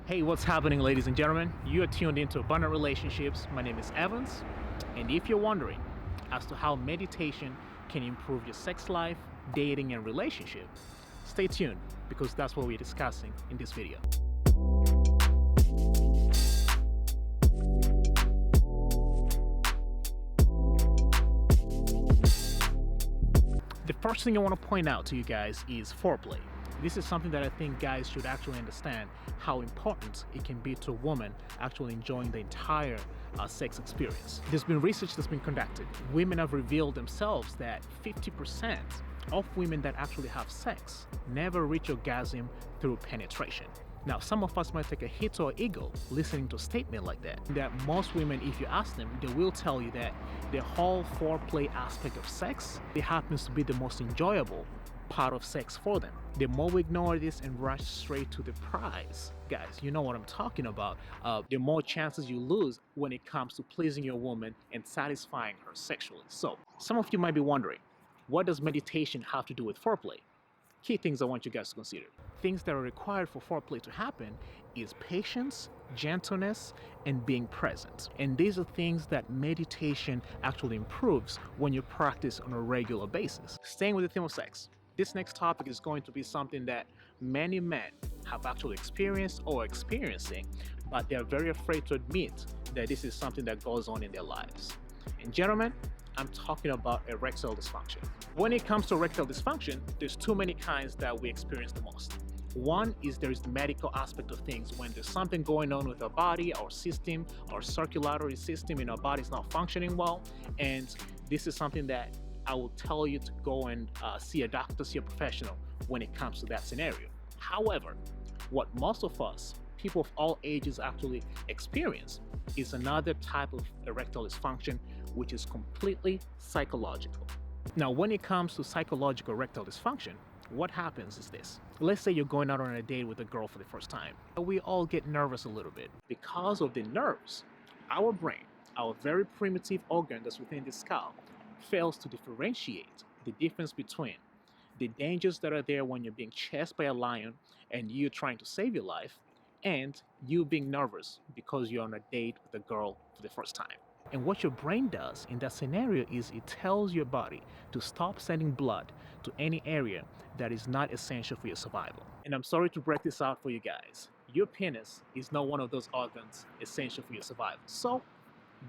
Hey, what's happening, ladies and gentlemen? You are tuned into Abundant Relationships. My name is Evans, and if you're wondering as to how meditation can improve your sex life, dating, and relationship, stay tuned because that's what we're discussing in this video. The first thing I want to point out to you guys is foreplay. This is something that I think guys should actually understand how important it can be to a woman actually enjoying the entire sex experience. There's been research that's been conducted. Women have revealed themselves that 50% of women that actually have sex never reach orgasm through penetration. Now, some of us might take a hit to our ego listening to a statement like that. That most women, if you ask them, they will tell you that the whole foreplay aspect of sex, it happens to be the most enjoyable part of sex for them. The more we ignore this and rush straight to the prize, guys, you know what I'm talking about, the more chances you lose when it comes to pleasing your woman and satisfying her sexually. So, some of you might be wondering, what does meditation have to do with foreplay? Key things I want you guys to consider. Things that are required for foreplay to happen is patience, gentleness, and being present. And these are things that meditation actually improves when you practice on a regular basis. Staying with the theme of sex, this next topic is going to be something that many men have actually experienced or experiencing, but they're very afraid to admit that this is something that goes on in their lives. And gentlemen, I'm talking about erectile dysfunction. When it comes to erectile dysfunction, there's too many kinds that we experience the most. One is there's the medical aspect of things. When there's something going on with our body, our system, our circulatory system in our body is not functioning well, and this is something that I will tell you to go and see a doctor, see a professional when it comes to that scenario. However, what most of us, people of all ages, actually experience is another type of erectile dysfunction, which is completely psychological. Now, when it comes to psychological erectile dysfunction, what happens is this. Let's say you're going out on a date with a girl for the first time. We all get nervous a little bit. Because of the nerves, our brain, our very primitive organ that's within the skull, fails to differentiate the difference between the dangers that are there when you're being chased by a lion and you trying to save your life, and you being nervous because you're on a date with a girl for the first time. And what your brain does in that scenario is it tells your body to stop sending blood to any area that is not essential for your survival. And I'm sorry to break this out for you guys. Your penis is not one of those organs essential for your survival. So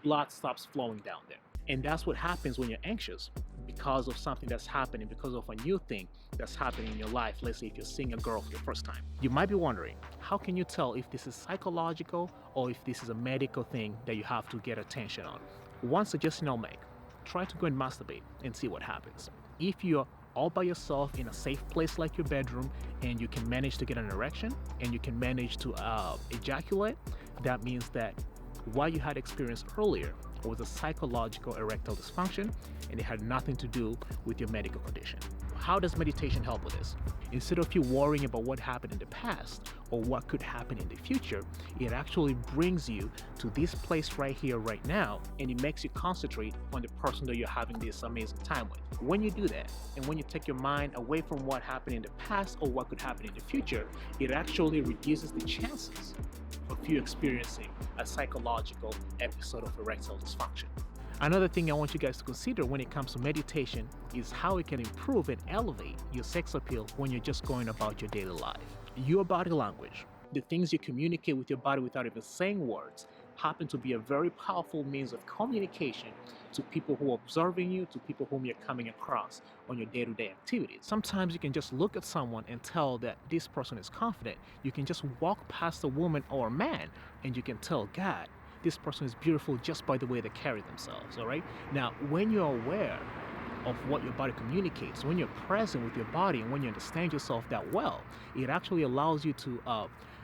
blood stops flowing down there. And that's what happens when you're anxious because of something that's happening, because of a new thing that's happening in your life. Let's say if you're seeing a girl for the first time. You might be wondering, how can you tell if this is psychological or if this is a medical thing that you have to get attention on? One suggestion I'll make, try to go and masturbate and see what happens. If you're all by yourself in a safe place like your bedroom and you can manage to get an erection and you can manage to ejaculate, that means that what you had experienced earlier was a psychological erectile dysfunction and it had nothing to do with your medical condition. How does meditation help with this? Instead of you worrying about what happened in the past or what could happen in the future, it actually brings you to this place right here, right now, and it makes you concentrate on the person that you're having this amazing time with. When you do that, and when you take your mind away from what happened in the past or what could happen in the future, it actually reduces the chances of you experiencing a psychological episode of erectile dysfunction. Another thing I want you guys to consider when it comes to meditation is how it can improve and elevate your sex appeal when you're just going about your daily life. Your body language, the things you communicate with your body without even saying words, happen to be a very powerful means of communication to people who are observing you, to people whom you're coming across on your day-to-day activities. Sometimes you can just look at someone and tell that this person is confident. You can just walk past a woman or a man and you can tell, God, this person is beautiful just by the way they carry themselves, all right? Now, when you're aware of what your body communicates, when you're present with your body and when you understand yourself that well, it actually allows you to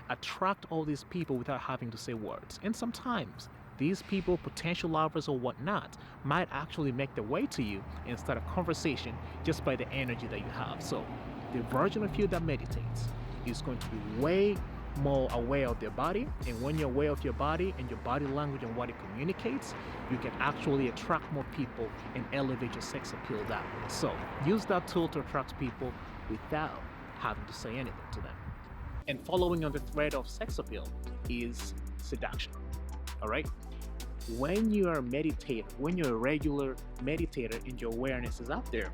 attract all these people without having to say words. And sometimes these people, potential lovers or whatnot, might actually make their way to you and start a conversation just by the energy that you have. So the version of you that meditates is going to be way more aware of their body, and when you're aware of your body and your body language and what it communicates, you can actually attract more people and elevate your sex appeal that way. So use that tool to attract people without having to say anything to them. And following on the thread of sex appeal is seduction. All right? When you are a meditator, when you're a regular meditator and your awareness is up there,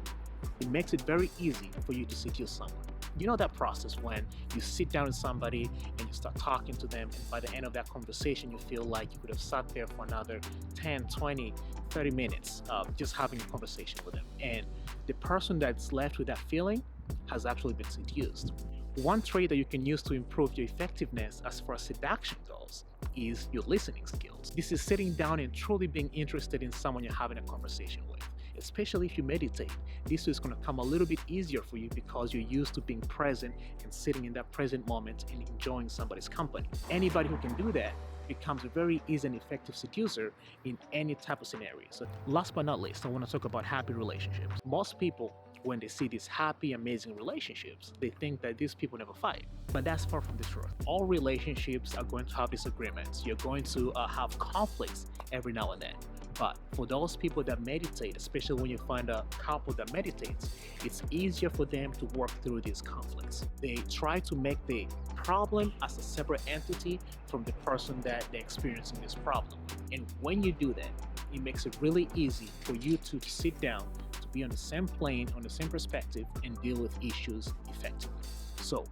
it makes it very easy for you to seduce someone. You know that process when you sit down with somebody and you start talking to them, and by the end of that conversation, you feel like you could have sat there for another 10, 20, 30 minutes just having a conversation with them. And the person that's left with that feeling has actually been seduced. One trait that you can use to improve your effectiveness as far as seduction goes is your listening skills. This is sitting down and truly being interested in someone you're having a conversation with. Especially if you meditate, this is going to come a little bit easier for you because you're used to being present and sitting in that present moment and enjoying somebody's company. Anybody who can do that becomes a very easy and effective seducer in any type of scenario. So last but not least, I want to talk about happy relationships. Most people, when they see these happy, amazing relationships, they think that these people never fight. But that's far from the truth. All relationships are going to have disagreements. You're going to have conflicts every now and then. But for those people that meditate, especially when you find a couple that meditates, it's easier for them to work through these conflicts. They try to make the problem as a separate entity from the person that they're experiencing this problem with. And when you do that, it makes it really easy for you to sit down, to be on the same plane, on the same perspective, and deal with issues effectively. So,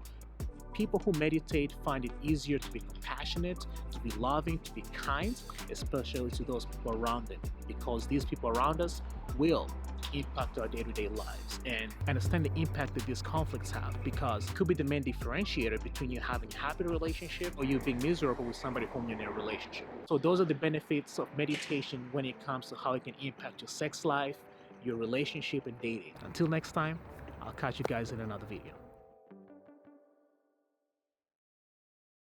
people who meditate find it easier to be compassionate, to be loving, to be kind, especially to those people around them, because these people around us will impact our day-to-day lives. And understand the impact that these conflicts have, because it could be the main differentiator between you having a happy relationship or you being miserable with somebody whom you're in a relationship. So those are the benefits of meditation when it comes to how it can impact your sex life, your relationship, and dating. Until next time, I'll catch you guys in another video.